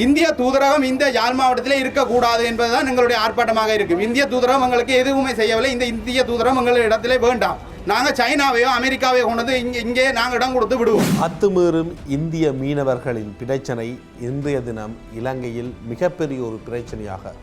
இந்திய தூதரகம் இந்த யாழ் மாவட்டத்தில் இருக்கக்கூடாது என்பதுதான் எங்களுடைய ஆர்ப்பாட்டமாக இருக்கும். இந்திய தூதரகம் எங்களுக்கு எதுவுமே செய்யவில்லை. இந்த இந்திய தூதரகம் எங்கள் இடத்திலே வேண்டாம். நாங்கள் சைனாவையோ அமெரிக்காவையோ கொண்டு இங்கே நாங்கள் இடம் கொடுத்து விடுவோம். அத்துமீறும் இந்திய மீனவர்களின் பிரச்சனை இன்றைய தினம் இலங்கையில் மிகப்பெரிய ஒரு பிரச்சனையாக,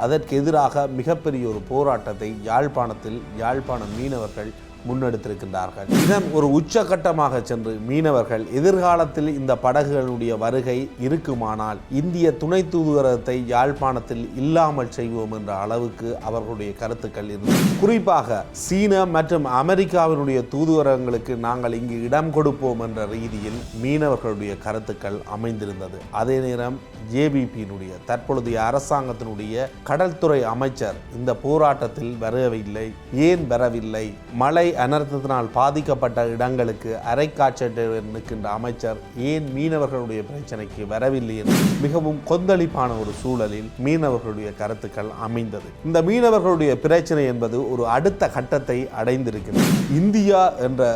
அதற்கு எதிராக மிகப்பெரிய ஒரு போராட்டத்தை யாழ்ப்பாணத்தில் யாழ்ப்பாண மீனவர்கள் முன்னெடுத்திருக்கின்றார்கள். இதன் ஒரு உச்சகட்டமாக சென்று மீனவர்கள் எதிர்காலத்தில் இந்த படகுகளுடைய வருகை இருக்குமானால் இந்திய துணை தூதரகத்தை யாழ்ப்பாணத்தில் இல்லாமல் செய்வோம் என்ற அளவுக்கு அவர்களுடைய கருத்துக்கள் இருந்தது. குறிப்பாக சீன மற்றும் அமெரிக்காவினுடைய தூதுவரகங்களுக்கு நாங்கள் இங்கு இடம் கொடுப்போம் என்ற ரீதியில் மீனவர்களுடைய கருத்துக்கள் அமைந்திருந்தது. அதே நேரம் ஜேபிபியினுடைய தற்பொழுதைய அரசாங்கத்தினுடைய கடல்துறை அமைச்சர் இந்த போராட்டத்தில் வரவில்லை. ஏன் வரவில்லை? மழை அனர்த்தத்தினால் பாதிக்கப்பட்ட இடங்களுக்கு அரைக்காய்ச்சல் நிற்கின்ற அமைச்சர் ஏன் மீனவர்களுடைய பிரச்சனைக்கு வரவில்லை என்று மிகவும் கொந்தளிப்பான ஒரு சூழலில் மீனவர்களுடைய கருத்துக்கள் அமைந்தது. இந்த மீனவர்களுடைய பிரச்சனை என்பது ஒரு அடுத்த கட்டத்தை அடைந்திருக்கிறது. இந்தியா என்ற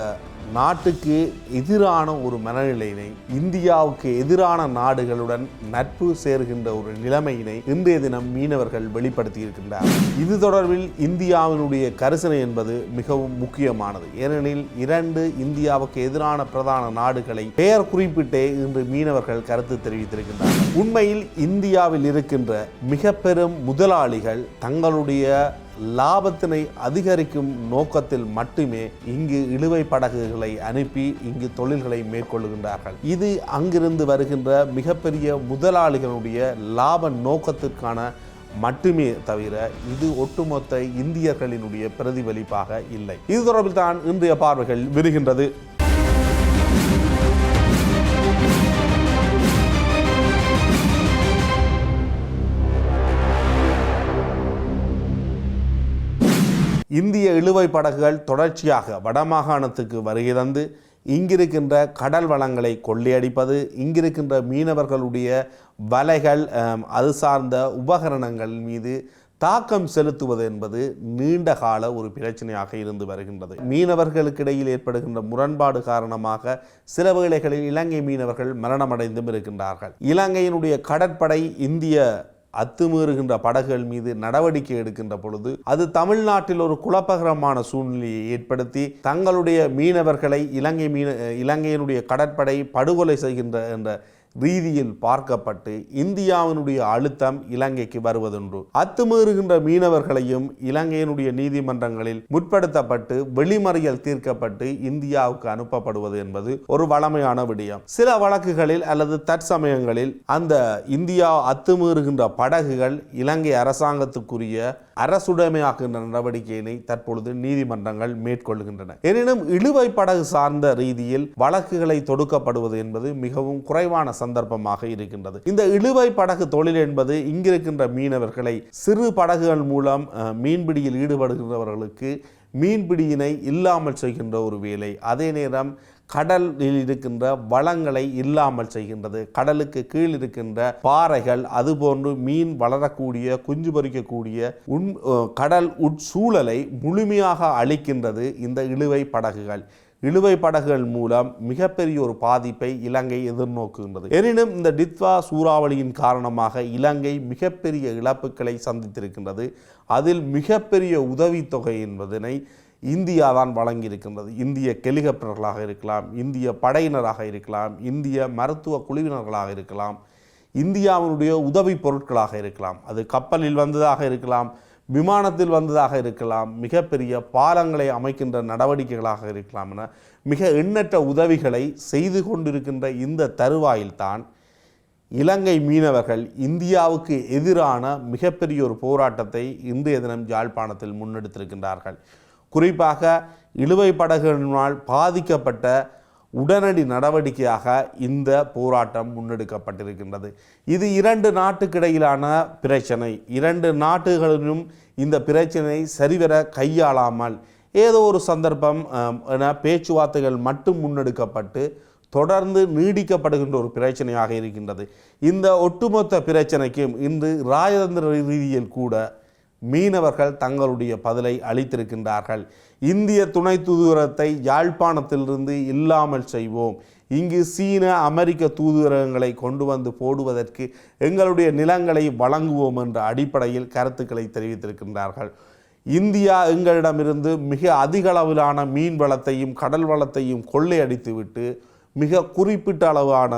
நாட்டுக்கு எதிரான ஒரு மனநிலையினை, இந்தியாவுக்கு எதிரான நாடுகளுடன் நட்பு சேர்கின்ற ஒரு நிலைமையினை இன்றைய தினம் மீனவர்கள் வெளிப்படுத்தி இருக்கின்றார்கள். இது தொடர்பில் இந்தியாவினுடைய கரிசனை என்பது மிகவும் முக்கியமானது. ஏனெனில் இரண்டு இந்தியாவுக்கு எதிரான பிரதான நாடுகளை பெயர் குறிப்பிட்டே இன்று மீனவர்கள் கருத்து தெரிவித்திருக்கின்றனர். உண்மையில் இந்தியாவில் இருக்கின்ற மிக பெரும் முதலாளிகள் தங்களுடைய லாபத்தினை அதிகரிக்கும் நோக்கத்தில் மட்டுமே இங்கு இழுவை படகுகளை அனுப்பி இங்கு தொழில்களை மேற்கொள்கின்றார்கள். இது அங்கிருந்து வருகின்ற மிகப்பெரிய முதலாளிகளுடைய லாப நோக்கத்திற்கான மட்டுமே தவிர இது ஒட்டுமொத்த இந்தியர்களினுடைய பிரதிபலிப்பாக இல்லை. இது தொடர்பில் தான் இன்றைய பார்வைகள் விரிகின்றது. இந்திய இழுவை படகுகள் தொடர்ச்சியாக வடமாகாணத்துக்கு வருகை தந்து இங்கிருக்கின்ற கடல் வளங்களை கொள்ளையடிப்பது, இங்கிருக்கின்ற மீனவர்களுடைய வலைகள், அது சார்ந்த உபகரணங்கள் மீது தாக்கம் செலுத்துவது என்பது நீண்ட கால ஒரு பிரச்சனையாக இருந்து வருகின்றது. மீனவர்களுக்கிடையில் ஏற்படுகின்ற முரண்பாடு காரணமாக சில வேளைகளில் இலங்கை மீனவர்கள் மரணமடைந்தும் இருக்கின்றார்கள். இலங்கையினுடைய கடற்படை இந்திய அத்துமீறுகின்ற படகுகள் மீது நடவடிக்கை எடுக்கின்ற பொழுது அது தமிழ்நாட்டில் ஒரு குழப்பகரமான சூழ்நிலையை ஏற்படுத்தி தங்களுடைய மீனவர்களை இலங்கையினுடைய கடற்படை படுகொலை செய்கின்ற என்ற ரீதியில் பார்க்கப்பட்டு இந்தியாவினுடைய அழுத்தம் இலங்கைக்கு வருவதுண்டு. அத்துமீறுகின்ற மீனவர்களையும் இலங்கையினுடைய நீதிமன்றங்களில் முற்படுத்தப்பட்டு வெளிமறியல் தீர்க்கப்பட்டு இந்தியாவுக்கு அனுப்பப்படுவது என்பது ஒரு வழமையான விடயம். சில வழக்குகளில் அல்லது தற்சமயங்களில் அந்த இந்தியா அத்துமீறுகின்ற படகுகள் இலங்கை அரசாங்கத்துக்குரிய அரசுடைமையாக்குகின்ற நடவடிக்கையினை தற்பொழுது நீதிமன்றங்கள் மேற்கொள்கின்றன. எனினும் இழுவை படகு சார்ந்த ரீதியில் வழக்குகளை தொடுக்கப்படுவது என்பது மிகவும் குறைவான சந்தர்ப்பமாக இருக்கின்றது. இந்த இழுவை படகு தொழில் என்பது இங்கிருக்கின்ற மீனவர்களை சிறு படகுகள் மூலம் மீன்பிடியில் ஈடுபடுகின்றவர்களுக்கு மீன்பிடியினை இல்லாமல் செய்கின்ற ஒரு வேலை. அதே நேரம் கடலில் இருக்கின்ற வளங்களை இல்லாமல் செய்கின்றது. கடலுக்கு கீழ் இருக்கின்ற பாறைகள், அதுபோன்று மீன் வளரக்கூடிய குஞ்சு பொறிக்கக்கூடிய கடல் உட்சூழலை முழுமையாக அளிக்கின்றது இந்த இழுவை படகுகள். இழுவை படகுகள் மூலம் மிகப்பெரிய ஒரு பாதிப்பை இலங்கை எதிர்நோக்குகின்றது. எனினும் இந்த டித்வா சூறாவளியின் காரணமாக இலங்கை மிகப்பெரிய இழப்புகளை சந்தித்திருக்கின்றது. அதில் மிகப்பெரிய உதவித்தொகை என்பதனை இந்தியா தான் வழங்கியிருக்கின்றது. இந்திய ஹெலிகாப்டர்களாக இருக்கலாம், இந்திய படையினராக இருக்கலாம், இந்திய மருத்துவ குழுவினர்களாக இருக்கலாம், இந்தியாவினுடைய உதவி பொருட்களாக இருக்கலாம், அது கப்பலில் வந்ததாக இருக்கலாம், விமானத்தில் வந்ததாக இருக்கலாம், மிகப்பெரிய பாலங்களை அமைக்கின்ற நடவடிக்கைகளாக இருக்கலாம் என மிக எண்ணற்ற உதவிகளை செய்து கொண்டிருக்கின்ற இந்த தருவாயில்தான் இலங்கை மீனவர்கள் இந்தியாவுக்கு எதிரான மிகப்பெரிய ஒரு போராட்டத்தை இன்றைய தினம் யாழ்ப்பாணத்தில் முன்னெடுத்திருக்கின்றார்கள். குறிப்பாக இழுவை படகுகளினால் பாதிக்கப்பட்ட உடனடி நடவடிக்கையாக இந்த போராட்டம் முன்னெடுக்கப்பட்டிருக்கின்றது. இது இரண்டு நாட்டுக்கிடையிலான பிரச்சனை. இரண்டு நாடுகளிலும் இந்த பிரச்சனை சரிவர கையாளாமல் ஏதோ ஒரு சந்தர்ப்பம் என பேச்சுவார்த்தைகள் மட்டும் முன்னெடுக்கப்பட்டு தொடர்ந்து நீடிக்கப்படுகின்ற ஒரு பிரச்சனையாக இருக்கின்றது. இந்த ஒட்டுமொத்த பிரச்சனைக்கும் இன்று ராஜதந்திர ரீதியில் கூட மீனவர்கள் தங்களுடைய பதிலை அளித்திருக்கின்றார்கள். இந்திய துணை தூதரகத்தை யாழ்ப்பாணத்திலிருந்து இல்லாமல் செய்வோம், இங்கு சீன அமெரிக்க தூதரகங்களை கொண்டு வந்து போடுவதற்கு எங்களுடைய நிலங்களை வழங்குவோம் என்ற அடிப்படையில் கருத்துக்களை தெரிவித்திருக்கின்றார்கள். இந்தியா எங்களிடமிருந்து மிக அதிக அளவிலான மீன் வளத்தையும் கடல் வளத்தையும் கொள்ளையடித்துவிட்டு மிக குறிப்பிட்ட அளவான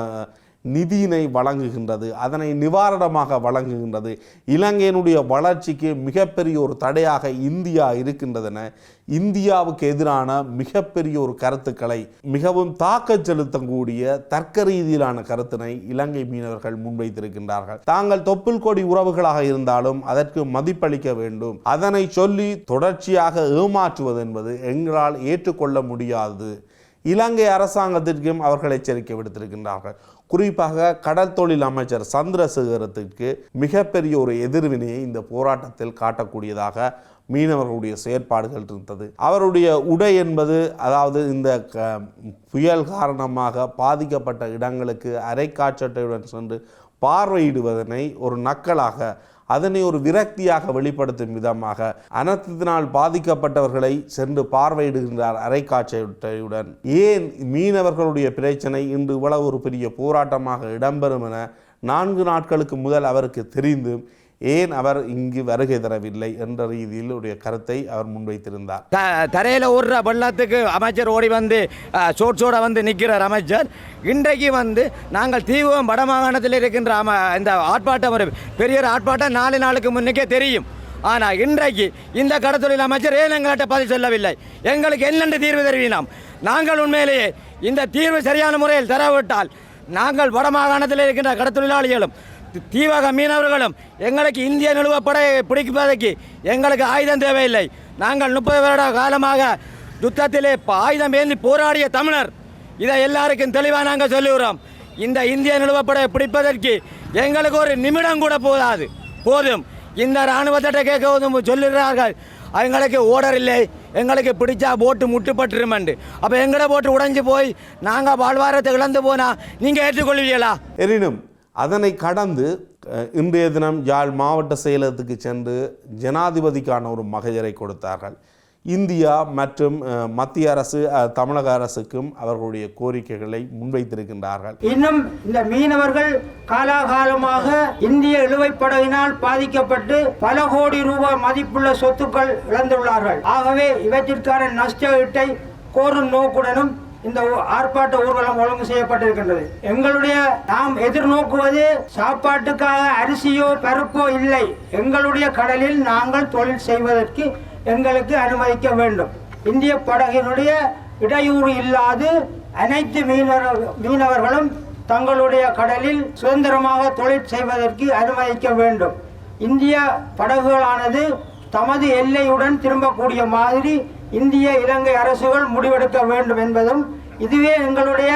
நிதியினை வழங்குகின்றது, அதனை நிவாரணமாக வழங்குகின்றது. இலங்கையினுடைய வளர்ச்சிக்கு மிகப்பெரிய ஒரு தடையாக இந்தியா இருக்கின்றதென இந்தியாவுக்கு எதிரான மிகப்பெரிய ஒரு கருத்துக்களை, மிகவும் தாக்க செலுத்தக்கூடிய தர்க்க ரீதியிலான கருத்தினை இலங்கை மீனவர்கள் முன்வைத்திருக்கின்றார்கள். தாங்கள் தொப்புள் கொடி உறவுகளாக இருந்தாலும் அதற்கு மதிப்பளிக்க வேண்டும், அதனை சொல்லி தொடர்ச்சியாக ஏமாற்றுவது என்பது எங்களால் ஏற்றுக்கொள்ள முடியாது. இலங்கை அரசாங்கத்திற்கும் அவர்கள் எச்சரிக்கை விடுத்திருக்கின்றார்கள். குறிப்பாக கடல் தொழில் அமைச்சர் சந்திரசேகரத்திற்கு மிகப்பெரிய ஒரு எதிர்வினையை இந்த போராட்டத்தில் காட்டக்கூடியதாக மீனவர்களுடைய செயற்பாடுகள் இருந்தது. அவருடைய உடை என்பது, அதாவது இந்த புயல் காரணமாக பாதிக்கப்பட்ட இடங்களுக்கு அரைக்காற்றட்டையுடன் சென்று பார்வையிடுவதனை ஒரு நக்கலாக, அதனை ஒரு விரக்தியாக வெளிப்படுத்தும் விதமாக அனர்த்தத்தினால் பாதிக்கப்பட்டவர்களை சென்று பார்வையிடுகின்றார் அரைக்காற்றையுடன். ஏன் மீனவர்களுடைய பிரச்சனை இன்று இவ்வளவு ஒரு பெரிய போராட்டமாக இடம்பெறும் என 4 நாட்களுக்கு முதல் அவருக்கு தெரிந்தும் ஏன் அவர் இங்கு வருகை தரவில்லை என்ற ரீதியில் உடைய கருத்தை அவர் முன்வைத்திருந்தார். தரையில் ஓடுற வெள்ளத்துக்கு அமைச்சர் ஓடி வந்து சோட வந்து நிற்கிறார் அமைச்சர். இன்றைக்கு வந்து நாங்கள் தீவிரம் வடமாகாணத்தில் இருக்கின்ற இந்த ஆர்ப்பாட்டம், ஒரு பெரிய ஆர்ப்பாட்டம் 4 நாளுக்கு முன்னுக்கே தெரியும். ஆனால் இன்றைக்கு இந்த கடத்தொழில் அமைச்சர் ஏன் எங்கள்கிட்ட பதில் சொல்லவில்லை? எங்களுக்கு என்னென்று தீர்வு தெரிவினோம். நாங்கள் உண்மையிலேயே இந்த தீர்வு சரியான முறையில் தரவிட்டால் நாங்கள் வடமாகாணத்தில் இருக்கின்ற கடத்தொழிலாளிகளும் தீவக மீனவர்களும் எங்களுக்கு இந்திய நிலுவப்படை பிடிப்பதற்கு எங்களுக்கு ஆயுதம் தேவையில்லை. நாங்கள் 30 வருட காலமாக யுத்தத்திலே ஆயுதம் ஏந்தி போராடிய தமிழர். இதை எல்லாருக்கும் தெளிவாக நாங்கள் சொல்லுகிறோம். இந்த இந்திய நிலுவப்படை பிடிப்பதற்கு எங்களுக்கு ஒரு நிமிடம் கூட போதும். இந்த இராணுவத்திட்ட கேட்க சொல்லுகிறார்கள், எங்களுக்கு ஓடர் இல்லை, எங்களுக்கு பிடிச்சா போட்டு முட்டுப்பட்டுருமெண்டு. அப்போ எங்கட போட்டு உடைஞ்சு போய் நாங்கள் வாழ்வாரத்தை இழந்து போனால் நீங்கள் ஏற்றுக்கொள்வீங்களா? எனினும் அதனை கடந்து இன்றைய தினம் யாழ் மாவட்ட செயலகத்துக்கு சென்று ஜனாதிபதிக்கான ஒரு மகஜரை கொடுத்தார்கள். இந்தியா மற்றும் மத்திய அரசு, தமிழக அரசுக்கும் அவர்களுடைய கோரிக்கைகளை முன்வைத்திருக்கின்றார்கள். இன்னும் இந்த மீனவர்கள் காலாகாலமாக இந்திய இழுவைப்படகினால் பாதிக்கப்பட்டு பல கோடி ரூபாய் மதிப்புள்ள சொத்துக்கள் இழந்துள்ளார்கள். ஆகவே இவற்றிற்கான நஷ்ட ஈட்டை கோரும் நோக்குடனும் இந்த ஆர்ப்பாட்ட ஊர்வலம் ஒழுங்கு செய்யப்பட்டிருக்கின்றது. எங்களுடைய நாம் எதிர்நோக்குவது சாப்பாட்டுக்காக அரிசியோ பருப்போ இல்லை. எங்களுடைய கடலில் நாங்கள் தொழில் செய்வதற்கு எங்களுக்கு அனுமதிக்க வேண்டும். இந்திய படகினுடைய இடையூறு இல்லாது அனைத்து மீனவர்களும் தங்களுடைய கடலில் சுதந்திரமாக தொழில் செய்வதற்கு அனுமதிக்க வேண்டும். இந்திய படகுகளானது தமது எல்லையுடன் திரும்பக்கூடிய மாதிரி இந்திய இலங்கை அரசுகள் முடிவெடுக்க வேண்டும் என்பதும் இதுவே எங்களுடைய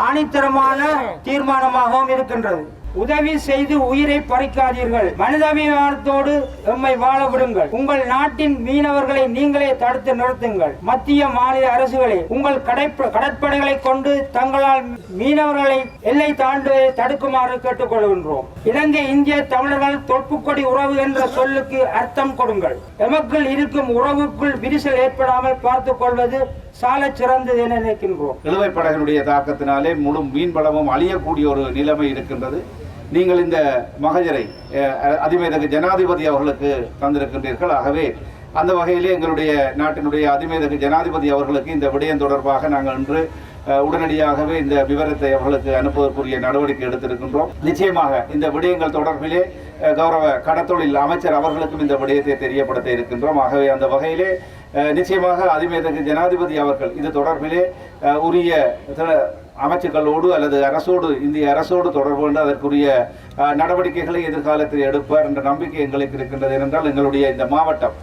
ஆணித்தரமான தீர்மானமாகவும் இருக்கின்றது. உதவி செய்து உயிரை பறிக்காதீர்கள், மனிதாபிமானத்தோடு எம்மை வாழ விடுங்கள். உங்கள் நாட்டின் மீனவர்களை நீங்களே தடுத்து நிறுத்துங்கள். மத்திய மாநில அரசுகளே, உங்கள் கடற்படைகளை கொண்டு தங்களால் மீனவர்களை எல்லை தாண்டுவதை தடுக்குமாறு கேட்டுக்கொள்கின்றோம். இலங்கை இந்திய தமிழர்கள் தொப்புக்கொடி உறவு என்ற சொல்லுக்கு அர்த்தம் கொடுங்கள். எமக்குள் இருக்கும் உறவுக்குள் விரிசல் ஏற்படாமல் பார்த்துக் கொள்வது சால சிறந்தது என நினைக்கின்றோம். இழுவைப்படகினுடைய தாக்கத்தினாலே முழு மீன் வளமும் அழியக்கூடிய ஒரு நிலைமை இருக்கின்றது. நீங்கள் இந்த மகஜரை அதிமேதகு ஜனாதிபதி அவர்களுக்கு தந்திருக்கின்றீர்கள். ஆகவே அந்த வகையிலே எங்களுடைய நாட்டினுடைய அதிமேதகு ஜனாதிபதி அவர்களுக்கு இந்த விடயம் தொடர்பாக நாங்கள் இன்று உடனடியாகவே இந்த விவரத்தை அவர்களுக்கு அனுப்புவதற்குரிய நடவடிக்கை எடுத்திருக்கின்றோம். நிச்சயமாக இந்த விடயங்கள் தொடர்பிலே கௌரவ கடத்தொழில் அமைச்சர் அவர்களுக்கும் இந்த விடயத்தை தெரியப்படுத்த இருக்கின்றோம். ஆகவே அந்த வகையிலே நிச்சயமாக அதிமேதகு ஜனாதிபதி அவர்கள் இது தொடர்பிலே உரிய அமைச்சுக்களோடு அல்லது அரசோடு, இந்திய அரசோடு தொடர்பு கொண்டு அதற்குரிய நடவடிக்கைகளை எதிர்காலத்தில் எடுப்பார் என்ற நம்பிக்கை எங்களுக்கு இருக்கின்றது. ஏனென்றால் எங்களுடைய இந்த மாவட்டம்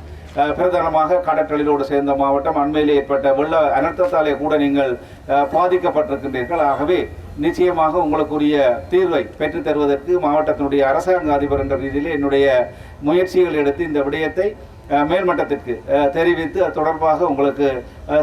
பிரதானமாக கடற்றொழிலோடு சேர்ந்த மாவட்டம். அண்மையிலே ஏற்பட்ட வெள்ள அனர்த்தத்தாலே கூட நீங்கள் பாதிக்கப்பட்டிருக்கின்றீர்கள். ஆகவே நிச்சயமாக உங்களுக்குரிய தீர்வை பெற்றுத் தருவதற்கு மாவட்டத்தினுடைய அரசாங்க அதிபர் என்ற ரீதியில் என்னுடைய முயற்சிகள் எடுத்து இந்த விடயத்தை மேல்மட்டத்திற்கு தெரிவித்து அது தொடர்பாக உங்களுக்கு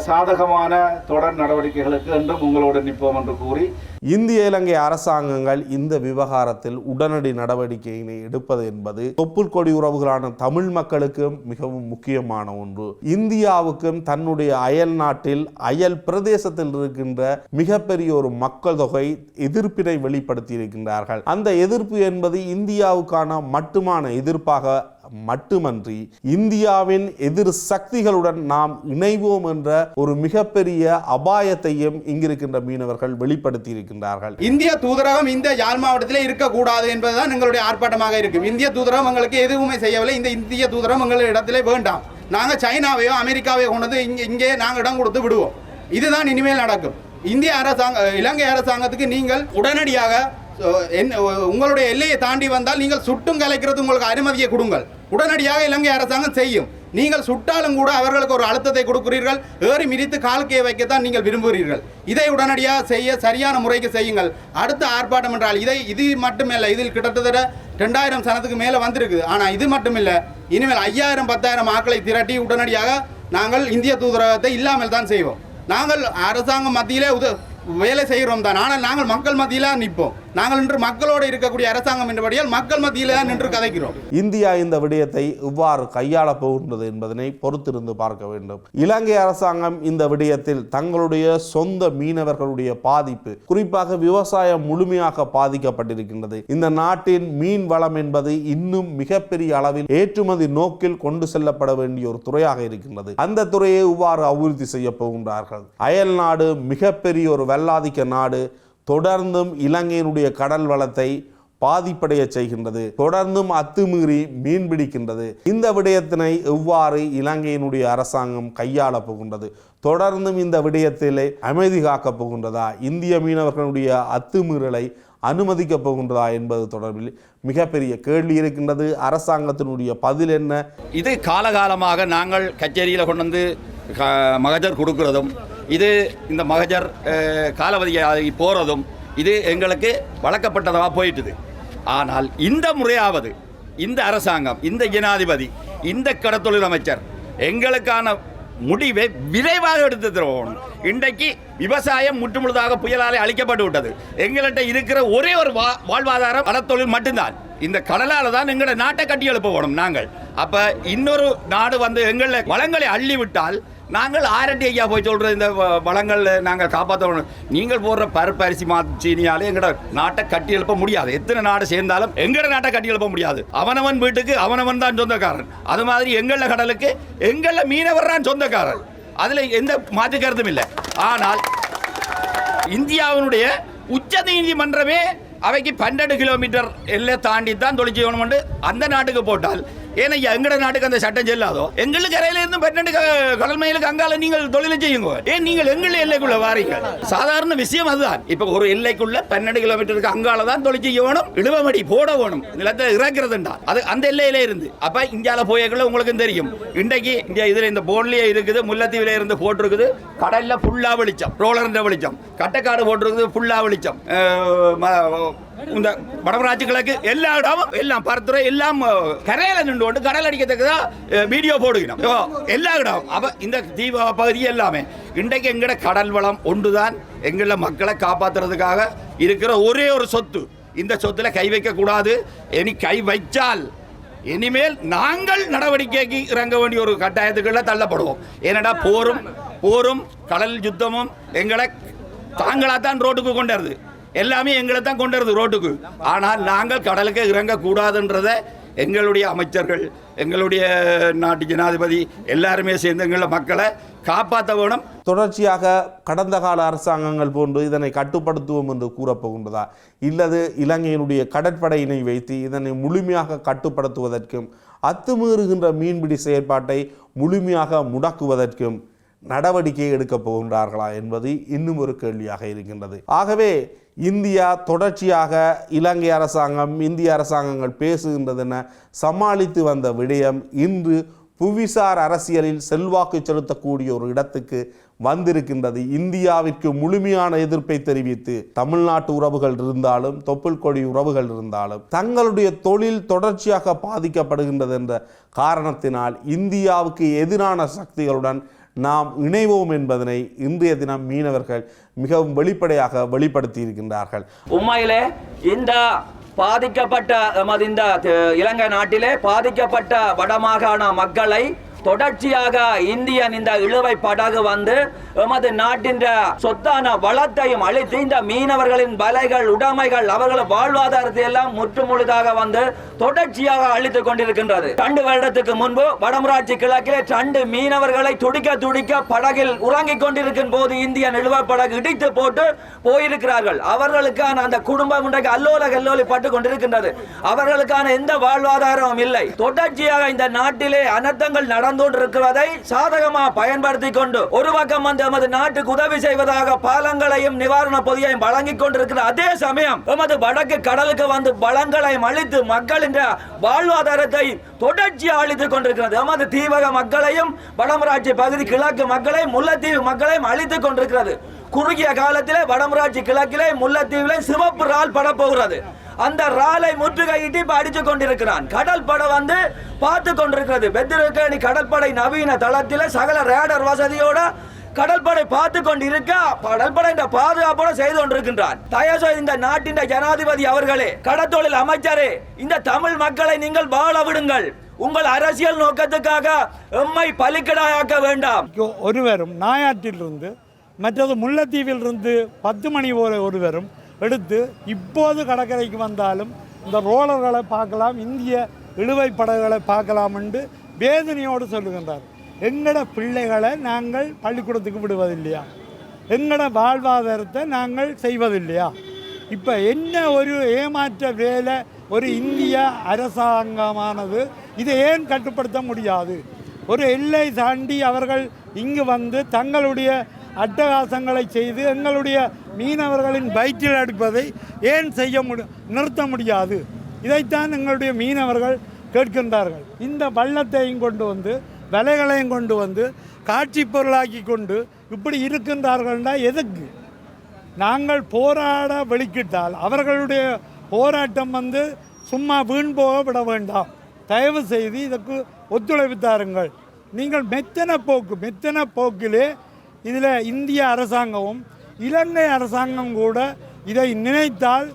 சாதகமான தொடர் நடவடிக்கைகளுக்கு என்றும் உங்களோடு நிற்போம் என்று கூறி இந்திய இலங்கை அரசாங்கங்கள் இந்த விவகாரத்தில் உடனடி நடவடிக்கையினை எடுப்பது என்பது தொப்புள் கொடி உறவுகளான தமிழ் மக்களுக்கும் மிகவும் முக்கியமான ஒன்று. இந்தியாவுக்கும் தன்னுடைய அயல் நாட்டில் அயல் பிரதேசத்தில் இருக்கின்ற மிகப்பெரிய ஒரு மக்கள் தொகை எதிர்ப்பினை வெளிப்படுத்தி இருக்கின்றார்கள். அந்த எதிர்ப்பு என்பது இந்தியாவுக்கான மட்டுமான எதிர்ப்பாக மட்டுமன்றி இந்தியாவின் எதிர் சக்திகளுடன் நாம் இணைவோம் என்ற ஒரு மிகப்பெரிய அபாயத்தையும் இங்கிருக்கின்ற மீனவர்கள் வெளிப்படுத்தி இருக்கின்றார்கள். இந்திய தூதரகம் இந்த யாழ் மாவட்டத்தில் இருக்கக்கூடாது என்பதுதான் எங்களுடைய ஆர்ப்பாட்டமாக இருக்கும். இந்திய தூதரகம் எங்களுக்கு எதுவுமே செய்யவில்லை. இந்த இந்திய தூதரகம் எங்கள் இடத்திலே வேண்டாம். நாங்கள் சைனாவையோ அமெரிக்காவையோ கொண்டது இங்கே நாங்கள் இடம் கொடுத்து விடுவோம். இதுதான் இனிமேல் நடக்கும். இந்திய இலங்கை அரசாங்கத்துக்கு நீங்கள் உடனடியாக உங்களுடைய எல்லையை தாண்டி வந்தால் நீங்கள் சுட்டும் கலைக்கிறது உங்களுக்கு அனுமதியை கொடுங்கள். உடனடியாக இலங்கை அரசாங்கம் செய்யும். நீங்கள் சுட்டாலும் கூட அவர்களுக்கு ஒரு அழுத்தத்தை கொடுக்கிறீர்கள். ஏறி மிதித்து கால்கையை வைக்கத்தான் நீங்கள் விரும்புகிறீர்கள். இதை உடனடியாக செய்ய சரியான முறைக்கு செய்யுங்கள். அடுத்த ஆர்ப்பாட்டம் என்றால் இது மட்டுமில்லை. இதில் கிட்டத்தட்ட 2000 சனத்துக்கு மேலே வந்திருக்குது. ஆனால் இது மட்டுமில்லை, இனிமேல் 5000-10,000 ஆட்களை திரட்டி உடனடியாக நாங்கள் இந்திய தூதரகத்தை இல்லாமல் தான் செய்வோம். நாங்கள் அரசாங்கம் மத்தியிலே வேலை செய்கிறோம் தான். ஆனால் நாங்கள் மக்கள் மத்தியில நிற்போம். நாங்கள் இன்று மக்களோடு இருக்கக்கூடிய அரசாங்கம் என்றபடியால் மக்கள் மத்தியில நின்று கதைக்கிறோம். இந்தியா இந்த விடயத்தை இவ்வாறு கையாளப் போகின்றது என்பதனை பொறுத்திருந்து பார்க்க வேண்டும். இலங்கை அரசாங்கம் இந்த விடயத்தில் தங்களுடைய சொந்த மீனவர்களுடைய பாதிப்பு, குறிப்பாக விவசாயம் முழுமையாக பாதிக்கப்பட்டிருக்கின்றது. இந்த நாட்டின் மீன் வளம் என்பது இன்னும் மிகப்பெரிய அளவில் ஏற்றுமதி நோக்கில் கொண்டு செல்லப்பட வேண்டிய ஒரு துறையாக இருக்கின்றது. அந்த துறையை இவ்வாறு அபிவிருத்தி செய்ய போகின்றார்கள். அயல் நாடு மிகப்பெரிய ஒரு வெள்ளாதிக்க நாடு தொடர்ந்தும் இலங்கையினுடைய கடல் வளத்தை பாதிப்படைய செய்கின்றது. தொடர்ந்தும் அத்துமீறி மீன் பிடிக்கின்றது. இந்த விடயத்தினை எவ்வாறு இலங்கையினுடைய அரசாங்கம் கையாளப் போகின்றது? தொடர்ந்தும் இந்த விடயத்திலே அமைதி காக்கப் போகின்றதா? இந்திய மீனவர்களுடைய அத்துமீறலை அனுமதிக்கப் போகின்றதா என்பது தொடர்பில் மிகப்பெரிய கேள்வி இருக்கின்றது. அரசாங்கத்தினுடைய பதில் என்ன? இது காலகாலமாக நாங்கள் கச்சேரியில் கொண்டு வந்து மகஜர் கொடுக்கிறதும், இது இந்த மகஜர் காலவதியாகி போகிறதும் இது எங்களுக்கு வழக்கப்பட்டதாக போயிட்டுது. ஆனால் இந்த முறையாவது இந்த அரசாங்கம், இந்த ஜனாதிபதி, இந்த கடத்தொழில் அமைச்சர் எங்களுக்கான முடிவை விரைவாக எடுத்து தருவோம். இன்றைக்கு விவசாயம் முற்றுமுழுதாக புயலாலே அழிக்கப்பட்டு விட்டது. எங்கள்கிட்ட இருக்கிற ஒரே ஒரு வாழ்வாதாரம் கடத்தொழில் மட்டும்தான். இந்த கடலால் தான் எங்களை நாட்டை கட்டி எழுப்ப போகணும். நாங்கள் அப்போ இன்னொரு நாடு வந்து எங்களை வளங்களை அள்ளி விட்டால் நாங்கள் ஆரட்டி ஐயா போய் சொல்கிற இந்த வளங்கள் நாங்கள் காப்பாற்றணும். நீங்கள் போடுற பருப்பு அரிசி சீனியாலே எங்களோட நாட்டை கட்டி எழுப்ப முடியாது. எத்தனை நாடு சேர்ந்தாலும் எங்களோட நாட்டை கட்டி எழுப்ப முடியாது. அவனவன் வீட்டுக்கு அவனவன் தான் சொந்தக்காரன். அது மாதிரி எங்கள கடலுக்கு எங்கள மீனவர் தான் சொந்தக்காரன். அதில் எந்த மாற்று கருத்தும் இல்லை. ஆனால் இந்தியாவினுடைய உச்ச நீதிமன்றமே அவைக்கு 12 கிலோமீட்டர் எல்லை தாண்டி தான் தொழில் செய்யணும் அந்த நாட்டுக்கு போட்டால், ஏன்னா எங்கட நாட்டுக்கு அந்த சட்டம் செல்லாதோ? எங்களுக்கு கரையில இருந்து 12 கடல் மைலுக்கு அங்கால நீங்கள் தொழிலை செய்யுங்க. ஏன் நீங்கள் எங்கள் எல்லைக்குள்ள வாரீங்க? சாதாரண விஷயம் அதுதான். இப்ப ஒரு எல்லைக்குள்ள 12 கிலோமீட்டருக்கு அங்கால தான் தொழில் செய்யணும், இழுவமடி போட வேணும், நிலத்தை இறக்குறதுண்டா அது அந்த எல்லையில இருந்து. அப்ப இந்தியால போயக்குள்ள உங்களுக்கு தெரியும், இன்றைக்கு இந்தியா இதுல இந்த போர்ட்லயே இருக்குது, முல்லைத்தீவில இருந்து போட்டிருக்குது, கடல்ல ஃபுல்லா வெளிச்சம், ரோலர்ன்ற வெளிச்சம், கட்டக்காடு போட்டிருக்குது ஃபுல்லா வெளிச்சம், இந்த வடமராட்சி கிழக்கு எல்லா இடமும் எல்லாம் பரத்துறை எல்லாம் கரையில நின்று கொண்டு கடல் அடிக்கிறதுக்கு வீடியோ போடுகிறோம் எல்லா இடம். அப்ப இந்த தீப பகுதி எல்லாமே இன்றைக்கு எங்கட கடல் வளம் ஒன்றுதான் எங்கள மக்களை காப்பாற்றுறதுக்காக இருக்கிற ஒரே ஒரு சொத்து. இந்த சொத்துல கை வைக்க கூடாது. இனி கை வைச்சால் இனிமேல் நாங்கள் நடவடிக்கைக்கு இறங்க வேண்டிய ஒரு கட்டாயத்துக்குள்ள தள்ளப்படுவோம். ஏனடா போரும் கடல் யுத்தமும் எங்களை தாங்களாத்தான் ரோட்டுக்கு கொண்டாருது, எல்லாமே எங்களை தான் கொண்டு வருது ரோட்டுக்கு. ஆனால் நாங்கள் கடலுக்கு இறங்கக்கூடாதுன்றதை எங்களுடைய அமைச்சர்கள், எங்களுடைய நாட்டு ஜனாதிபதி எல்லாருமே சேர்ந்து எங்களை மக்களை காப்பாற்ற வேணும். தொடர்ச்சியாக கடந்த கால அரசாங்கங்கள் போன்று இதனை கட்டுப்படுத்துவோம் என்று கூறப்போகின்றதா, இல்லது இலங்கையினுடைய கடற்படையினை வைத்து இதனை முழுமையாக கட்டுப்படுத்துவதற்கும் அத்துமீறுகின்ற மீன்பிடி செயற்பாட்டை முழுமையாக முடக்குவதற்கும் நடவடிக்கை எடுக்கப் போகின்றார்களா என்பது இன்னும் ஒரு கேள்வியாக இருக்கின்றது. ஆகவே இந்தியா தொடர்ச்சியாக இலங்கை அரசாங்கம், இந்திய அரசாங்கங்கள் பேசுகின்றதென சமாளித்து வந்த விடயம் இன்று புவிசார் அரசியலில் செல்வாக்கு செலுத்தக்கூடிய ஒரு இடத்துக்கு வந்திருக்கின்றது. இந்தியாவிற்கு முழுமையான எதிர்ப்பை தெரிவித்து தமிழ்நாட்டு உறவுகள் இருந்தாலும் தொப்புள் கொடி உறவுகள் இருந்தாலும் தங்களுடைய தொழில் தொடர்ச்சியாக பாதிக்கப்படுகின்றது என்ற காரணத்தினால் இந்தியாவுக்கு எதிரான சக்திகளுடன் நாம் இணைவோம் என்பதனை இன்றைய தினம் மீனவர்கள் மிகவும் வெளிப்படையாக வெளிப்படுத்தி இருக்கின்றார்கள். உண்மையிலே இந்த பாதிக்கப்பட்ட இந்த இலங்கை நாட்டிலே பாதிக்கப்பட்ட வடமாகாண மக்களை தொடர்ச்சியாக இந்தியன் இந்த இழுவை படகு வந்து எமது நாட்டின் சொத்தான வளத்தையும் அழித்து இந்த மீனவர்களின் வலைகள் உடைமைகள் அவர்கள் வாழ்வாதாரத்தை எல்லாம் முற்றுமுழுதாக வந்து தொடர்ச்சியாக அழித்துக் கொண்டிருக்கின்றது. 2 வருடத்துக்கு முன்பு வடமராட்சி கிழக்கிலே 2 மீனவர்களை துடிக்க படகில் உறங்கிக் கொண்டிருக்கும் போது இந்தியன் இழுவை படகு இடித்து போட்டு போயிருக்கிறார்கள். அவர்களுக்கான அந்த குடும்பம் இன்றைக்கு அல்லோலி பட்டுக் கொண்டிருக்கின்றது. அவர்களுக்கான எந்த வாழ்வாதாரமும் இல்லை. தொடர்ச்சியாக இந்த நாட்டிலே அனர்த்தங்கள் நடந்துകൊണ്ടിருக்கிறதை சாதகமாக பயன்படுத்தி கொண்டு ஒரு பக்கம் வந்து எமது நாட்டுக்கு உதவி செய்வதாக பாலங்களையும் நிவாரண பொதியையும் வழங்கிக் கொண்டிருக்கிற அதே சமயம் எமது வடக்கு கடலுக்கு வந்து பலங்களையும் அழித்து மக்களின் வாழ்வாதாரத்தை தொடர்ச்சியாக அழித்துக் கொண்டிருக்கிறது. எமது தீவக மக்களையும் வடமராட்சி பகுதி கிழக்கு மக்களையும் முல்லைத்தீவு மக்களையும் அழித்துக் கொண்டிருக்கிறது. குறுகிய காலத்திலே வடமராட்சி கிழக்கிலே முல்லைத்தீவிலே சிவப்பு ரால் படப்போகிறது. அந்த ராலை முற்றுகையிட்டு இப்ப அடிச்சு கொண்டிருக்கிறான். கடல் படை வந்து பார்த்து கொண்டிருக்கிறது. வெத்திருக்கணி கடற்படை நவீன தளத்திலே சகல ரேடர் வசதியோட கடற்படை பார்த்து கொண்டிருக்க கடற்படை பாதுகாப்போட செய்து கொண்டிருக்கின்றான். தயவு இந்த நாட்டின் ஜனாதிபதி அவர்களே, கடத்தொழில் அமைச்சரே, இந்த தமிழ் மக்களை நீங்கள் வாழ விடுங்கள். உங்கள் அரசியல் நோக்கத்துக்காக எம்மை பலிக்கடாயாக்க வேண்டாம். ஒருவரும் நாயாற்றிலிருந்து மற்றது முல்லைத்தீவில் இருந்து 10 மணி ஒருவரும் எடுத்து இப்போது கடற்கரைக்கு வந்தாலும் இந்த ரோலர்களை பார்க்கலாம், இந்திய இழுவை படகுகளை பார்க்கலாம் என்று வேதனையோடு சொல்லுகின்றார். எங்களோட பிள்ளைகளை நாங்கள் பள்ளிக்கூடத்துக்கு விடுவதில்லையா? எங்களோட வாழ்வாதாரத்தை நாங்கள் செய்வதில்லையா? இப்போ என்ன ஒரு ஏமாற்ற வேலை ஒரு இந்திய அரசாங்கமானது இதை ஏன் கட்டுப்படுத்த முடியாது? ஒரு எல்லை தாண்டி அவர்கள் இங்கு வந்து தங்களுடைய அட்டகாசங்களை செய்து எங்களுடைய மீனவர்களின் வயிற்றில் அடிப்பதை ஏன் நிறுத்த முடியாது? இதைத்தான் எங்களுடைய மீனவர்கள் கேட்கின்றார்கள். இந்த வள்ளத்தையும் கொண்டு வந்து விலைகளையும் கொண்டு வந்து காட்சி பொருளாக்கி கொண்டு இப்படி இருக்கின்றார்கள்னா எதுக்கு? நாங்கள் போராட வெளிக்கிட்டால் அவர்களுடைய போராட்டம் வந்து சும்மா வீண் போக விட வேண்டாம். தயவு செய்து இதற்கு ஒத்துழைப்பு தாருங்கள். நீங்கள் மெத்தன போக்கிலே இதில் இந்திய அரசாங்கமும் இலங்கை அரசாங்கம் கூட இதை நினைத்தால்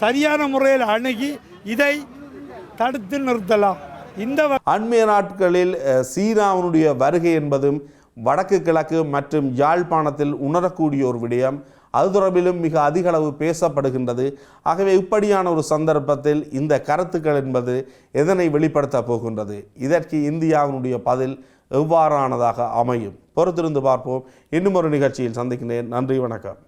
சரியான முறையில் அணுகி இதை தடுத்து நிறுத்தலாம். இந்த அண்மைய நாட்களில் சீனாவினுடைய வருகை என்பதும் வடக்கு கிழக்கு மற்றும் யாழ்ப்பாணத்தில் உணரக்கூடிய ஒரு விடயம். அது தொடர்பிலும் மிக அதிக அளவு பேசப்படுகின்றது. ஆகவே இப்படியான ஒரு சந்தர்ப்பத்தில் இந்த கருத்துக்கள் என்பது எதனை வெளிப்படுத்த போகின்றது? இதற்கு இந்தியாவினுடைய பதில் எவ்வாறானதாக அமையும்? பொறுத்திருந்து பார்ப்போம். இன்னும் ஒரு நிகழ்ச்சியில் சந்திக்கிறேன். நன்றி, வணக்கம்.